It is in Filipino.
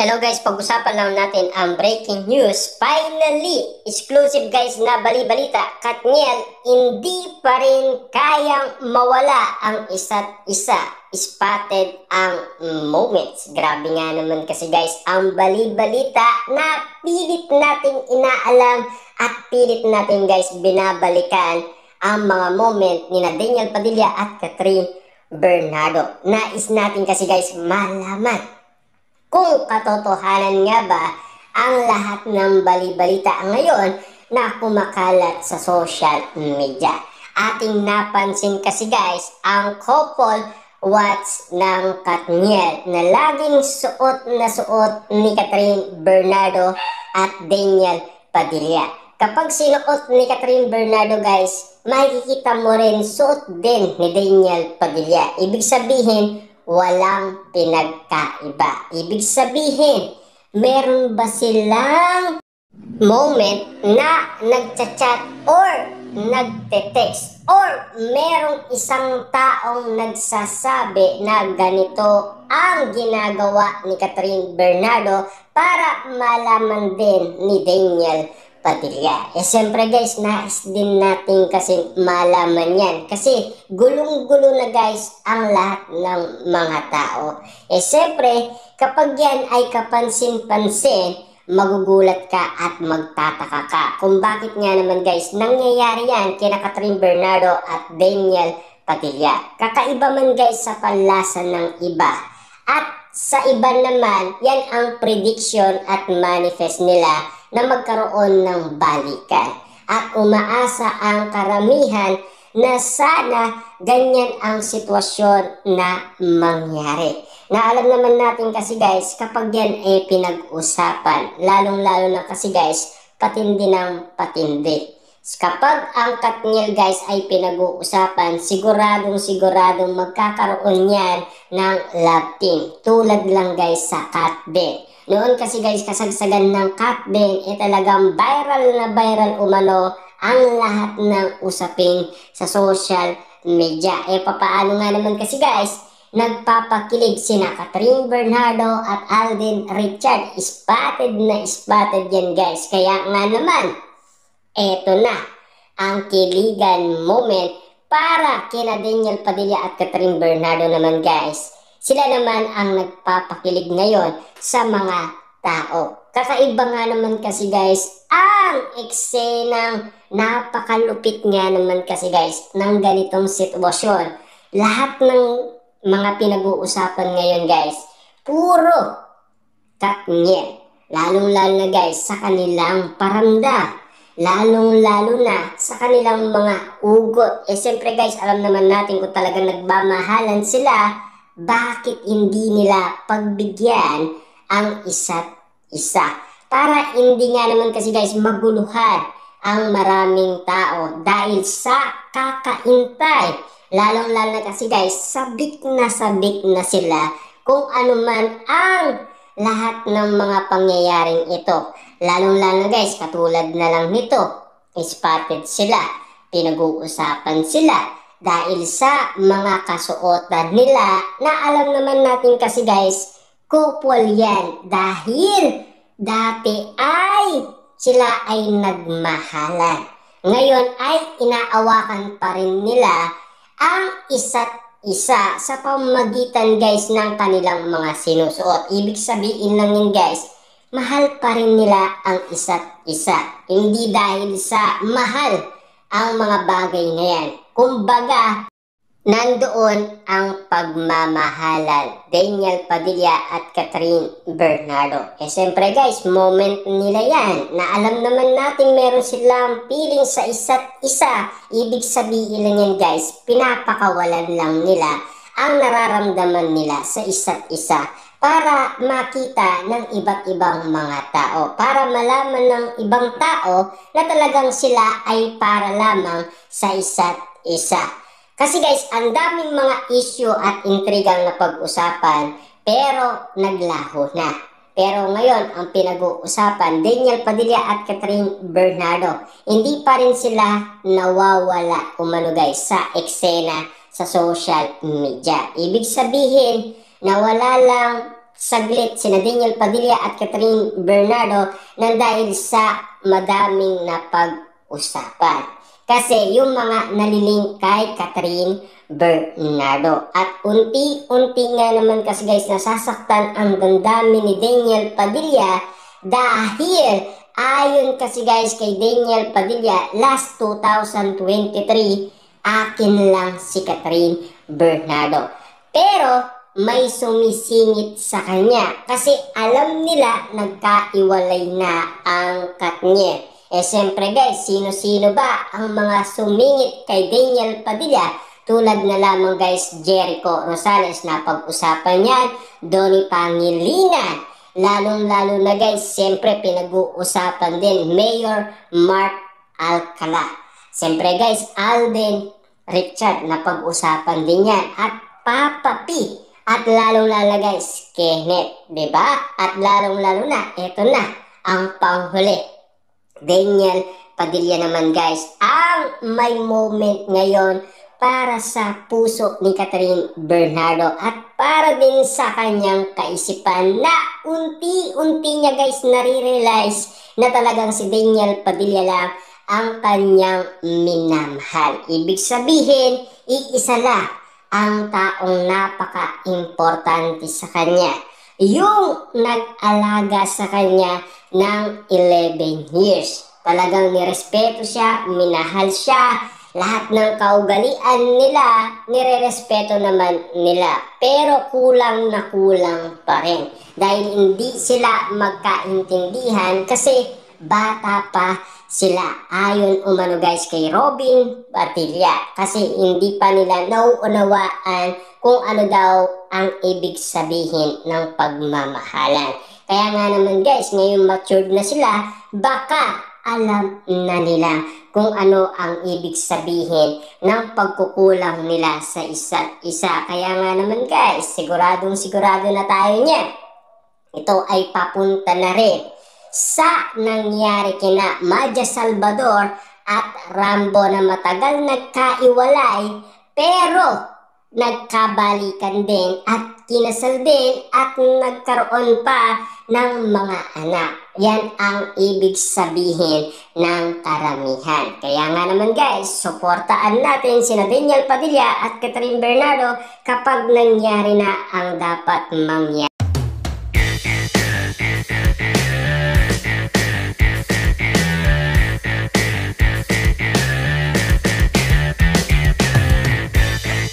Hello guys, pag-usapan lang natin ang breaking news. Finally, exclusive guys na bali-balita. Katniel, hindi pa rin kayang mawala ang isa't isa. Spotted ang moments. Grabe nga naman kasi guys, ang bali-balita na pilit nating inaalam at pilit natin guys binabalikan ang mga moment ni Daniel Padilla at Catherine Bernardo. Nais natin kasi guys malaman kung katotohanan nga ba ang lahat ng bali-balita ngayon na kumakalat sa social media. Ating napansin kasi guys, ang couple watch ng Katniel na laging suot ni Catherine Bernardo at Daniel Padilla. Kapag sinuot ni Catherine Bernardo guys, makikita mo rin suot din ni Daniel Padilla. Ibig sabihin, walang pinagkaiba. Ibig sabihin, meron ba silang moment na nagchat-chat or nagte-text or merong isang taong nagsasabi na ganito ang ginagawa ni Catherine Bernardo para malaman din ni Daniel Padilla. Siyempre guys, nais din natin kasi malaman yan. Kasi gulong-gulo na guys ang lahat ng mga tao. Siyempre, kapag yan ay kapansin-pansin, magugulat ka at magtataka ka. Kung bakit nga naman guys, nangyayari yan kina Catherine Bernardo at Daniel Padilla. Kakaiba man guys sa panlasa ng iba. At sa iba naman, yan ang prediction at manifest nila na magkaroon ng balikan. At umaasa ang karamihan na sana ganyan ang sitwasyon na mangyari. Na alam naman natin kasi guys, kapag yan ay pinag-usapan, lalong-lalo na kasi guys, patindi ng patindi. Kapag ang Katniel guys ay pinag-uusapan, siguradong magkakaroon yan ng love team. Tulad lang guys sa Katben. Noon kasi guys, kasagsagan ng Katben, talagang viral umano ang lahat ng usapin sa social media. Papaano nga naman kasi guys, nagpapakilig sina Catherine Bernardo at Alden Richard. Spotted yan guys. Kaya nga naman, eto na ang kiligan moment para kina Daniel Padilla at Catherine Bernardo naman guys. Sila naman ang nagpapakilig ngayon sa mga tao. Kakaiba nga naman kasi guys ang eksenang napakalupit nga naman kasi guys ng ganitong sitwasyon. Lahat ng mga pinag-uusapan ngayon guys, puro Katniel. Lalong-lalo na guys sa kanilang paramdam. Lalong-lalo na sa kanilang mga ugot. Siyempre guys, alam naman natin kung talagang nagmamahalan sila, bakit hindi nila pagbigyan ang isa't isa? Para hindi nga naman kasi guys maguluhan ang maraming tao dahil sa kakaintay. Lalong-lalo na kasi guys, sabik na sila kung ano man ang lahat ng mga pangyayaring ito. Lalong-lalo na guys, katulad na lang nito, spotted sila, pinag-uusapan sila dahil sa mga kasuotan nila na alam naman natin kasi guys, couple yan dahil dati ay sila ay nagmahalan. Ngayon ay inaawakan pa rin nila ang isa't isa sa pamamagitan guys ng kanilang mga sinusuot. Ibig sabihin lang yun guys, mahal pa rin nila ang isa't isa. Hindi dahil sa mahal ang mga bagay na yan. Kumbaga, nandoon ang pagmamahalan. Daniel Padilla at Catherine Bernardo. Siyempre guys, moment nila yan na alam naman natin meron silang feeling sa isa't isa. Ibig sabihin lang yan guys, pinapakawalan lang nila ang nararamdaman nila sa isa't isa para makita ng iba't ibang mga tao. Para malaman ng ibang tao na talagang sila ay para lamang sa isa't isa. Kasi guys, ang daming mga issue at intrigang na pag-usapan pero naglaho na. Pero ngayon, ang pinag-uusapan, Daniel Padilla at Catherine Bernardo, hindi pa rin sila nawawala umano guys sa eksena sa social media. Ibig sabihin, nawala lang saglit sina Daniel Padilla at Catherine Bernardo nang dahil sa madaming napag-usapan. Kasi yung mga nalilink kay Catherine Bernardo. At unti-unti nga naman kasi guys nasasaktan ang damdamin ni Daniel Padilla dahil ayon kasi guys kay Daniel Padilla last 2023 akin lang si Catherine Bernardo. Pero may sumisingit sa kanya kasi alam nila nagkaiwalay na ang Katniel. Siyempre guys, sino-sino ba ang mga sumingit kay Daniel Padilla? Tulad na lamang guys, Jericho Rosales na pag-usapan yan, Donnie Pangilinan. Lalong-lalo na guys, siyempre pinag-uusapan din Mayor Mark Alcala. Siyempre guys, Alden Richard na pag-usapan din yan. At Papa P. At lalong-lalo guys, Kenneth, diba? At lalong-lalo na, eto na, ang panghuli. Daniel Padilla naman guys, ang may moment ngayon para sa puso ni Catherine Bernardo at para din sa kanyang kaisipan na unti-unti niya guys nare-realize na talagang si Daniel Padilla lang ang kanyang minamahal. Ibig sabihin, iisa lang ang taong napaka-importante sa kanya. Yung nag-alaga sa kanya ng 11 years. Talagang nirespeto siya, minahal siya, lahat ng kaugalian nila, nirerespeto naman nila. Pero kulang na kulang pa rin. Dahil hindi sila magkaintindihan kasi bata pa sila. Ayon umano guys kay Robin Padilla kasi hindi pa nila nauunawaan kung ano daw ang ibig sabihin ng pagmamahalan. Kaya nga naman guys, ngayon matured na sila, baka alam na nila kung ano ang ibig sabihin ng pagkukulang nila sa isa't isa. Kaya nga naman guys, siguradong sigurado na tayo niyan. Ito ay papunta na rin sa nangyari kina Maja Salvador at Rambo na matagal nagkaiwalay pero nagkabalikan din at kinasal din at nagkaroon pa ng mga anak. Yan ang ibig sabihin ng karamihan. Kaya nga naman guys, suportaan natin sina Daniel Padilla at Catherine Bernardo kapag nangyari na ang dapat mangyari.